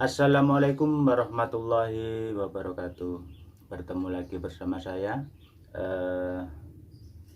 Assalamualaikum warahmatullahi wabarakatuh. Bertemu lagi bersama saya. Eh,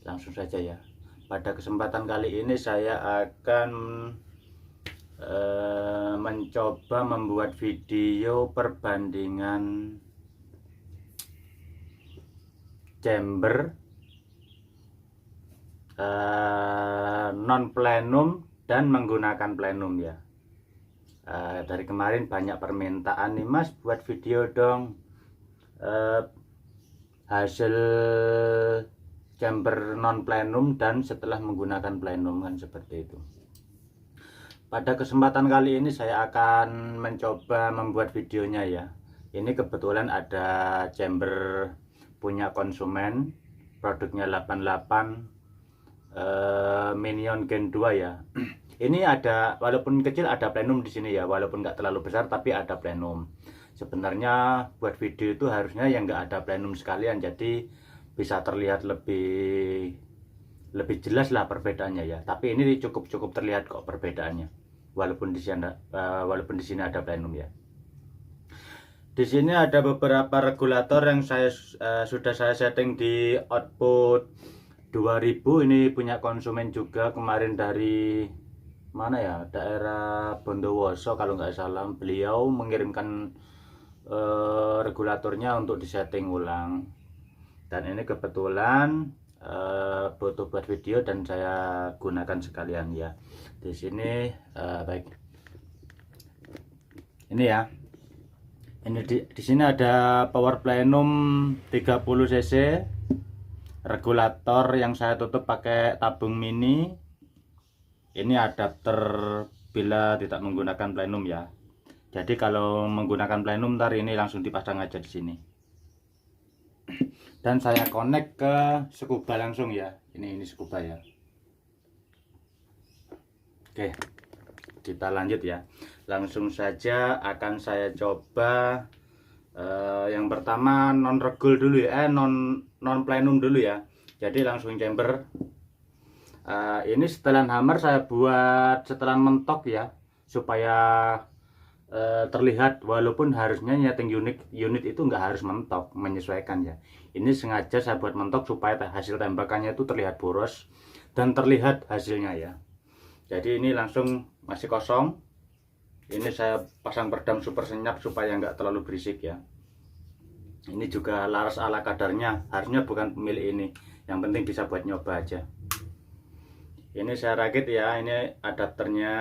Langsung saja ya. Pada kesempatan kali ini saya akan mencoba membuat video perbandingan chamber non plenum dan menggunakan plenum ya. Dari kemarin banyak permintaan nih, Mas, buat video dong hasil chamber non plenum dan setelah menggunakan plenum, kan seperti itu. Pada kesempatan kali ini saya akan mencoba membuat videonya ya. Ini kebetulan ada chamber punya konsumen, produknya 88 Minion Gen 2 ya. Ini ada, walaupun kecil, ada plenum di sini ya, walaupun nggak terlalu besar tapi ada plenum. Sebenarnya buat video itu harusnya yang nggak ada plenum sekalian, jadi bisa terlihat lebih jelas lah perbedaannya ya. Tapi ini cukup terlihat kok perbedaannya, walaupun di sini ada plenum ya. Di sini ada beberapa regulator yang sudah saya setting di output 2000. Ini punya konsumen juga, kemarin dari mana ya, daerah Bondowoso kalau nggak salah. Beliau mengirimkan regulatornya untuk disetting ulang, dan ini kebetulan butuh buat video dan saya gunakan sekalian ya. Di sini baik, ini ya, ini di sini ada power plenum 30 cc, regulator yang saya tutup pakai tabung mini. Ini adapter bila tidak menggunakan plenum ya. Jadi kalau menggunakan plenum ntar ini langsung dipasang aja di sini. Dan saya connect ke Tsukuba langsung ya. Ini Tsukuba ya. Oke, kita lanjut ya. Langsung saja akan saya coba yang pertama non regul dulu ya, non plenum dulu ya. Jadi langsung chamber. Ini setelan hammer saya buat setelan mentok ya, supaya terlihat, walaupun harusnya nyeting unit itu nggak harus mentok, menyesuaikan ya. Ini sengaja saya buat mentok supaya hasil tembakannya itu terlihat boros dan terlihat hasilnya ya. Jadi ini langsung masih kosong. Ini saya pasang peredam super senyap supaya nggak terlalu berisik ya. Ini juga laras ala kadarnya, harusnya bukan pemilik ini, yang penting bisa buat nyoba aja. Ini saya rakit ya, ini adapternya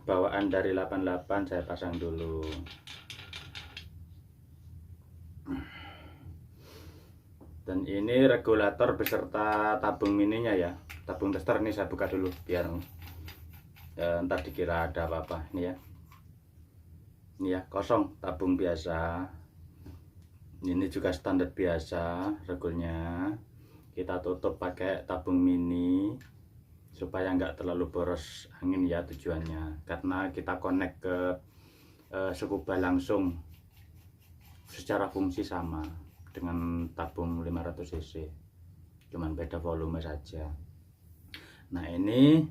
bawaan dari 88, saya pasang dulu. Dan ini regulator beserta tabung mininya ya, tabung tester. Ini saya buka dulu biar ntar dikira ada apa-apa. Ini ya, ini ya, kosong, tabung biasa. Ini juga standar biasa regulnya. Kita tutup pakai tabung mini supaya nggak terlalu boros angin ya, tujuannya karena kita connect ke Tsukuba langsung, secara fungsi sama dengan tabung 500 cc, cuman beda volume saja. Nah ini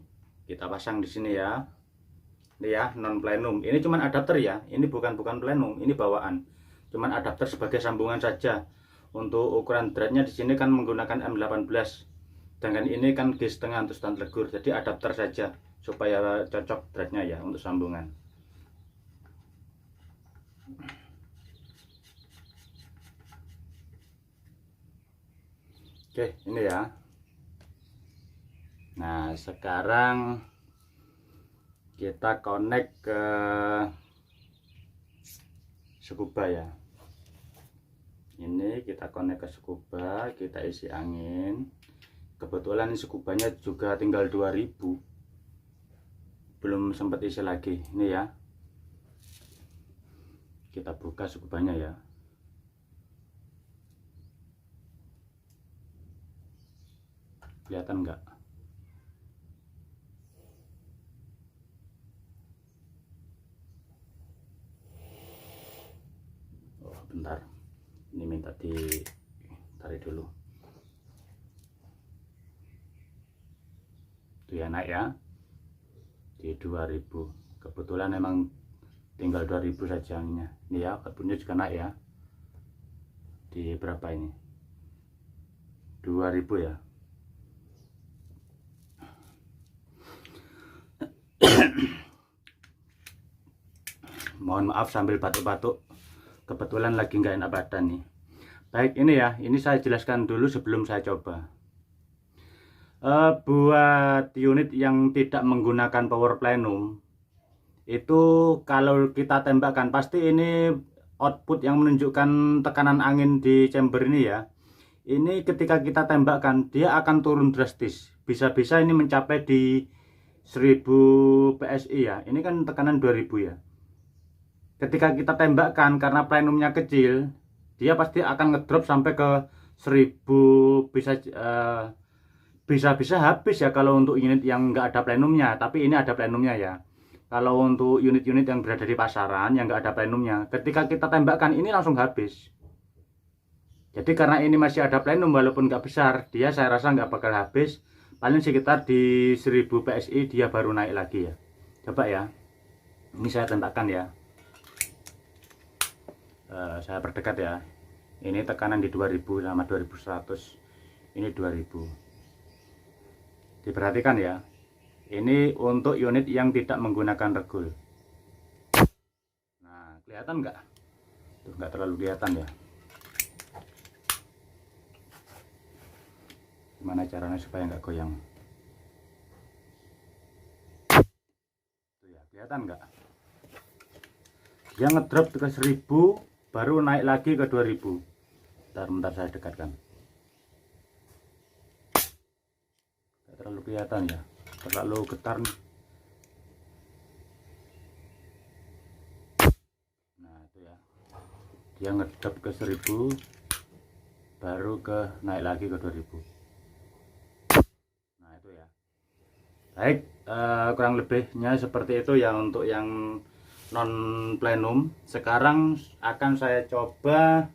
kita pasang di sini ya. Ini ya, non plenum. Ini cuman adapter ya, ini bukan plenum, ini bawaan, cuman adapter sebagai sambungan saja. Untuk ukuran dratnya di sini kan menggunakan M18, sedangkan ini kan G1/2 untuk stand legur, jadi adapter saja supaya cocok dratnya ya untuk sambungan. Oke, ini ya. Nah sekarang kita connect ke Tsukuba ya. Ini kita connect ke Tsukuba, kita isi angin. Kebetulan ini Tsukubanya juga tinggal 2000, belum sempat isi lagi. Ini ya, kita buka Tsukubanya ya. Kelihatan nggak? Oh bentar, ini minta ditarik dulu. Itu ya, naik ya di 2000. Kebetulan emang tinggal 2000 saja anginnya. Ini ya, outputnya juga naik ya. Di berapa ini? 2000 ya. Mohon maaf sambil batuk-batuk, kebetulan lagi nggak enak badan nih. Baik, ini ya, ini saya jelaskan dulu sebelum saya coba. Buat unit yang tidak menggunakan power plenum, itu kalau kita tembakkan pasti ini output yang menunjukkan tekanan angin di chamber ini ya. Ini ketika kita tembakkan dia akan turun drastis. Bisa-bisa ini mencapai di 1000 PSI ya. Ini kan tekanan 2000 ya. Ketika kita tembakkan karena plenumnya kecil, dia pasti akan ngedrop sampai ke 1000, bisa habis ya kalau untuk unit yang nggak ada plenumnya. Tapi ini ada plenumnya ya. Kalau untuk unit-unit yang berada di pasaran yang nggak ada plenumnya, ketika kita tembakkan ini langsung habis. Jadi karena ini masih ada plenum walaupun nggak besar, dia saya rasa nggak bakal habis. Paling sekitar di 1000 PSI dia baru naik lagi ya. Coba ya. Ini saya tembakkan ya. Saya perdekat ya. Ini tekanan di 2000 sama 2100. Ini 2000. Diperhatikan ya. Ini untuk unit yang tidak menggunakan regul. Nah, kelihatan nggak? Tuh, nggak terlalu kelihatan ya. Gimana caranya supaya nggak goyang? Tuh ya, kelihatan nggak? Dia ngedrop ke 1000, baru naik lagi ke 2000. Bentar saya dekatkan. Nggak terlalu kelihatan ya, terlalu getar nih. Nah itu ya, dia ngedrop ke 1000, baru naik lagi ke 2000. Baik, kurang lebihnya seperti itu ya untuk yang non plenum. Sekarang akan saya coba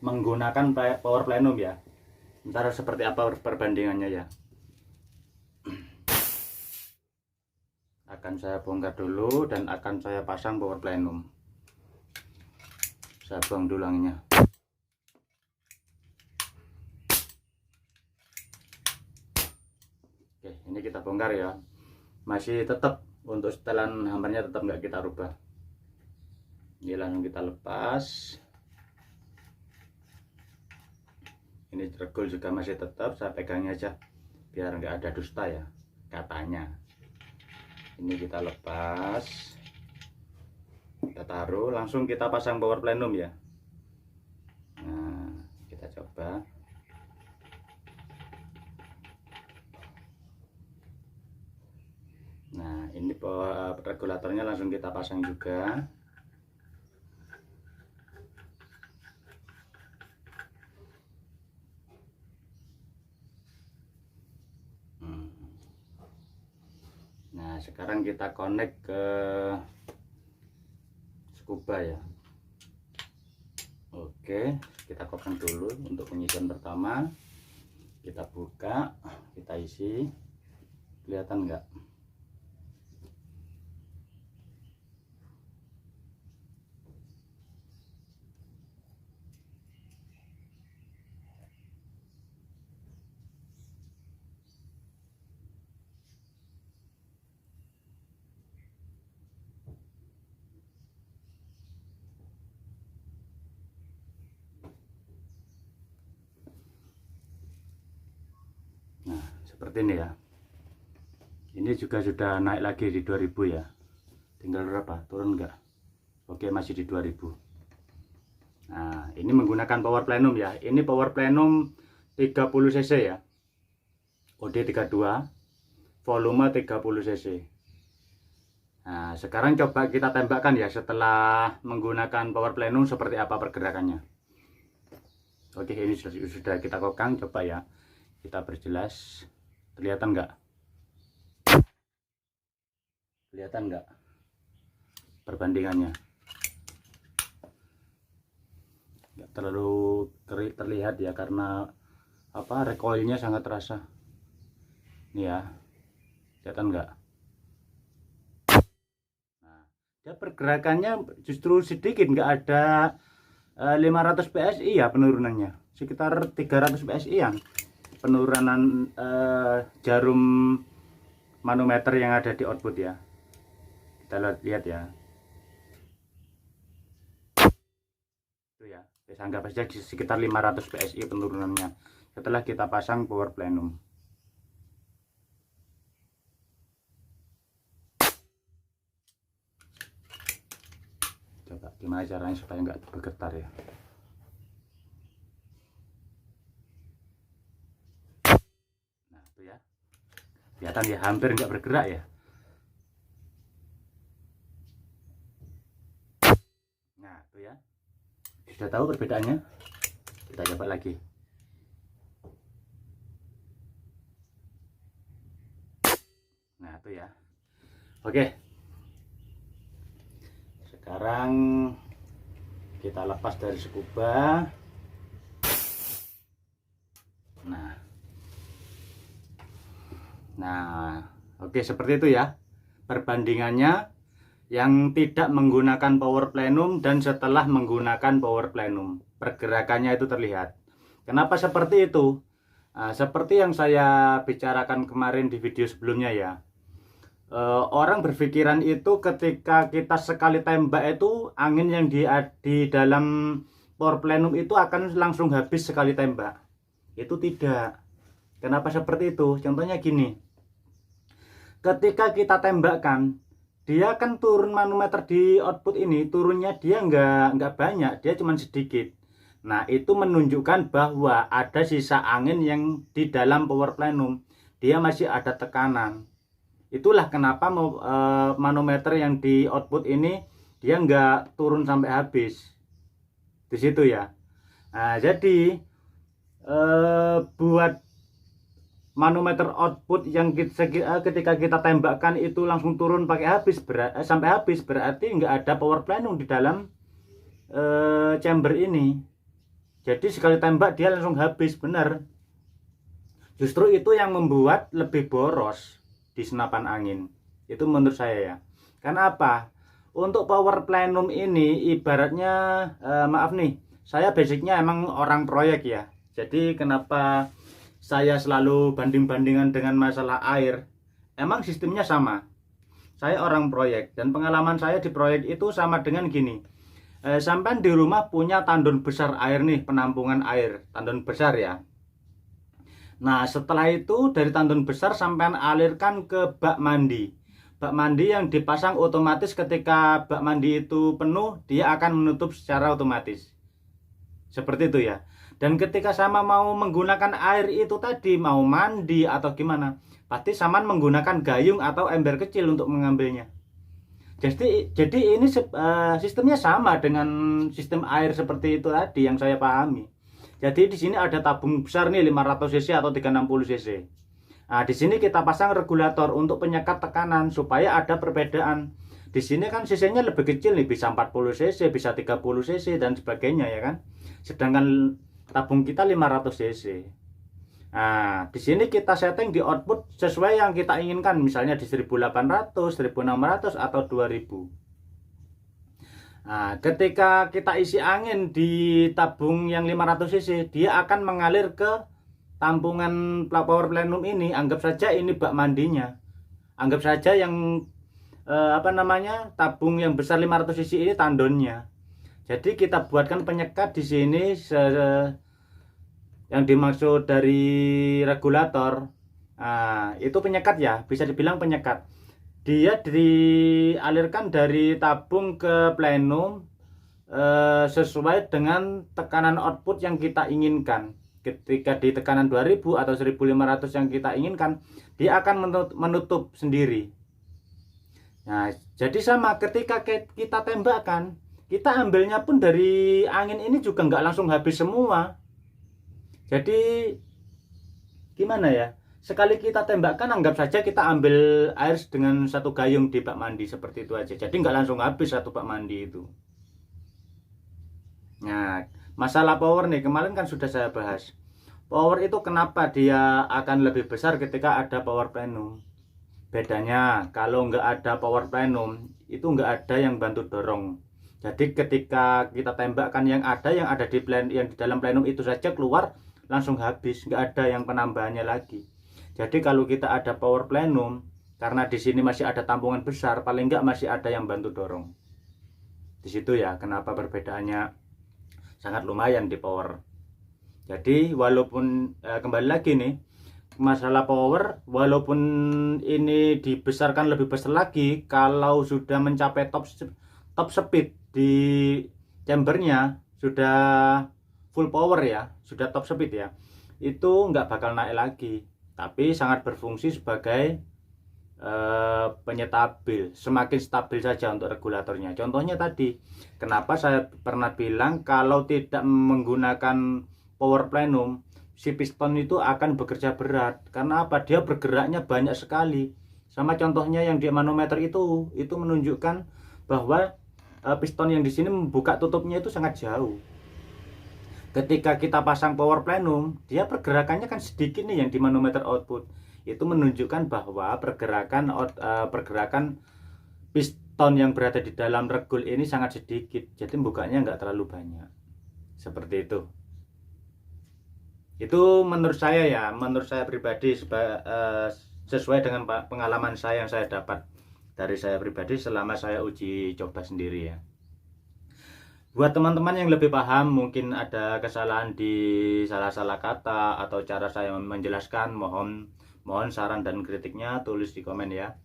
menggunakan power plenum ya. Ntar seperti apa perbandingannya ya. Akan saya bongkar dulu dan akan saya pasang power plenum. Saya buang dulu anginnya. Oke, ini kita bongkar ya. Masih tetap untuk setelan hammernya tetap nggak kita rubah. Ini langsung kita lepas. Ini regul juga masih tetap, saya pegangnya aja biar nggak ada dusta ya katanya. Ini kita lepas, kita taruh, langsung kita pasang power plenum ya. Nah, kita coba. Nah, ini regulatornya langsung kita pasang juga. Nah, sekarang kita connect ke scuba ya. Oke, kita kopang dulu untuk pengisian pertama. Kita buka, kita isi. Kelihatan nggak? Nah, seperti ini ya. Ini juga sudah naik lagi di 2000 ya. Tinggal berapa? Turun enggak? Oke, masih di 2000. Nah, ini menggunakan power plenum ya. Ini power plenum 30 cc ya. OD32, volume 30 cc. Nah, sekarang coba kita tembakkan ya setelah menggunakan power plenum seperti apa pergerakannya. Oke, ini sudah kita kokang, coba ya. Kita perjelas. Kelihatan nggak? Kelihatan nggak perbandingannya? Nggak terlalu terlihat ya karena apa, recoilnya sangat terasa. Ini ya, kelihatan nggak? Dia pergerakannya justru sedikit, nggak ada 500 PSI ya penurunannya, sekitar 300 PSI yang penurunan jarum manometer yang ada di output ya. Kita lihat ya. Itu ya, bisa anggap saja sekitar 500 PSI penurunannya setelah kita pasang power plenum. Coba gimana caranya supaya nggak bergetar ya. Nah itu ya, kelihatan ya, hampir nggak bergerak ya. Nah itu ya, sudah tahu perbedaannya. Kita coba lagi. Nah itu ya. Oke, sekarang kita lepas dari scuba. Nah, oke, seperti itu ya perbandingannya yang tidak menggunakan power plenum dan setelah menggunakan power plenum. Pergerakannya itu terlihat. Kenapa seperti itu? Nah, seperti yang saya bicarakan kemarin di video sebelumnya ya. Orang berpikiran itu ketika kita sekali tembak itu angin yang di dalam power plenum itu akan langsung habis sekali tembak. Itu tidak. Kenapa seperti itu? Contohnya gini. Ketika kita tembakkan, dia kan turun manometer di output ini, turunnya dia nggak banyak, dia cuma sedikit. Nah, itu menunjukkan bahwa ada sisa angin yang di dalam power plenum. Dia masih ada tekanan. Itulah kenapa manometer yang di output ini dia nggak turun sampai habis. Di situ ya. Nah, jadi buat manometer output yang ketika kita tembakkan itu langsung turun pakai sampai habis, berarti nggak ada power plenum di dalam chamber ini. Jadi sekali tembak dia langsung habis, benar. Justru itu yang membuat lebih boros di senapan angin. Itu menurut saya ya. Karena apa? Untuk power plenum ini ibaratnya maaf nih, saya basicnya emang orang proyek ya. Jadi kenapa saya selalu banding-bandingan dengan masalah air? Emang sistemnya sama. Saya orang proyek dan pengalaman saya di proyek itu sama dengan gini. Sampai di rumah punya tandon besar air nih, penampungan air, tandon besar ya. Nah, setelah itu dari tandon besar sampai alirkan ke bak mandi. Bak mandi yang dipasang otomatis ketika bak mandi itu penuh, dia akan menutup secara otomatis. Seperti itu ya. Dan ketika sama mau menggunakan air itu tadi, mau mandi atau gimana, pasti sama menggunakan gayung atau ember kecil untuk mengambilnya. Jadi ini sistemnya sama dengan sistem air seperti itu tadi yang saya pahami. Jadi di sini ada tabung besar nih 500 cc atau 360 cc. Nah, di sini kita pasang regulator untuk penyekat tekanan supaya ada perbedaan. Di sini kan cc-nya lebih kecil nih, bisa 40 cc, bisa 30 cc dan sebagainya ya kan. Sedangkan tabung kita 500 cc. Nah, di sini kita setting di output sesuai yang kita inginkan, misalnya di 1800, 1600 atau 2000. Nah, ketika kita isi angin di tabung yang 500 cc, dia akan mengalir ke tampungan power plenum ini. Anggap saja ini bak mandinya. Anggap saja yang tabung yang besar 500 cc ini tandonnya. Jadi kita buatkan penyekat di sini yang dimaksud dari regulator. Nah, itu penyekat ya, bisa dibilang penyekat. Dia dialirkan dari tabung ke plenum sesuai dengan tekanan output yang kita inginkan. Ketika di tekanan 2000 atau 1500 yang kita inginkan, dia akan menutup sendiri. Nah, jadi sama ketika kita tembakkan, kita ambilnya pun dari angin ini juga nggak langsung habis semua. Jadi gimana ya? Sekali kita tembakkan, anggap saja kita ambil air dengan satu gayung di bak mandi, seperti itu aja. Jadi nggak langsung habis satu bak mandi itu. Nah, masalah power nih, kemarin kan sudah saya bahas. Power itu kenapa dia akan lebih besar ketika ada power plenum. bedanya kalau nggak ada power plenum itu nggak ada yang bantu dorong. Jadi ketika kita tembakkan yang ada yang di dalam plenum itu saja keluar langsung habis, nggak ada yang penambahannya lagi. Jadi kalau kita ada power plenum, karena di sini masih ada tampungan besar, paling nggak masih ada yang bantu dorong. Di situ ya kenapa perbedaannya sangat lumayan di power. Jadi walaupun kembali lagi nih masalah power, walaupun ini dibesarkan lebih besar lagi, kalau sudah mencapai top speed di chambernya sudah full power ya, sudah top speed ya, itu nggak bakal naik lagi, tapi sangat berfungsi sebagai penyetabil, semakin stabil saja untuk regulatornya. Contohnya tadi, kenapa saya pernah bilang kalau tidak menggunakan power plenum si piston itu akan bekerja berat. Karena apa? Dia bergeraknya banyak sekali. Sama contohnya yang di manometer itu menunjukkan bahwa piston yang di sini membuka tutupnya itu sangat jauh. Ketika kita pasang power plenum, dia pergerakannya kan sedikit nih yang di manometer output. Itu menunjukkan bahwa pergerakan piston yang berada di dalam regul ini sangat sedikit. Jadi bukanya nggak terlalu banyak. Seperti itu. Itu menurut saya pribadi sesuai dengan pengalaman saya yang saya dapat dari saya pribadi selama saya uji coba sendiri ya. Buat teman-teman yang lebih paham, mungkin ada kesalahan di salah-salah kata atau cara saya menjelaskan, mohon saran dan kritiknya tulis di komen ya.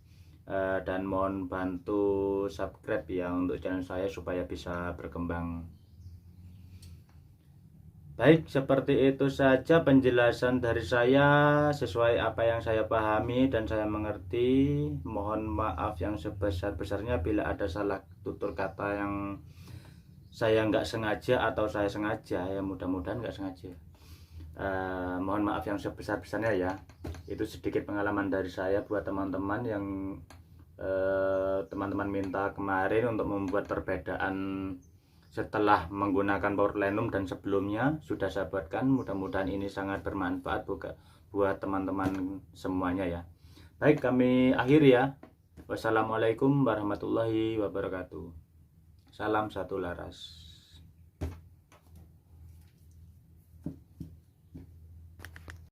Dan mohon bantu subscribe ya untuk channel saya supaya bisa berkembang. Baik, seperti itu saja penjelasan dari saya sesuai apa yang saya pahami dan saya mengerti. Mohon maaf yang sebesar-besarnya bila ada salah tutur kata yang saya nggak sengaja atau saya sengaja ya, mudah-mudahan nggak sengaja. Mohon maaf yang sebesar-besarnya ya. Itu sedikit pengalaman dari saya buat teman-teman yang teman-teman minta kemarin untuk membuat perbedaan setelah menggunakan power plenum dan sebelumnya sudah saya buatkan. Mudah-mudahan ini sangat bermanfaat buat teman-teman semuanya ya. Baik, kami akhiri ya. Wassalamualaikum warahmatullahi wabarakatuh. Salam satu laras.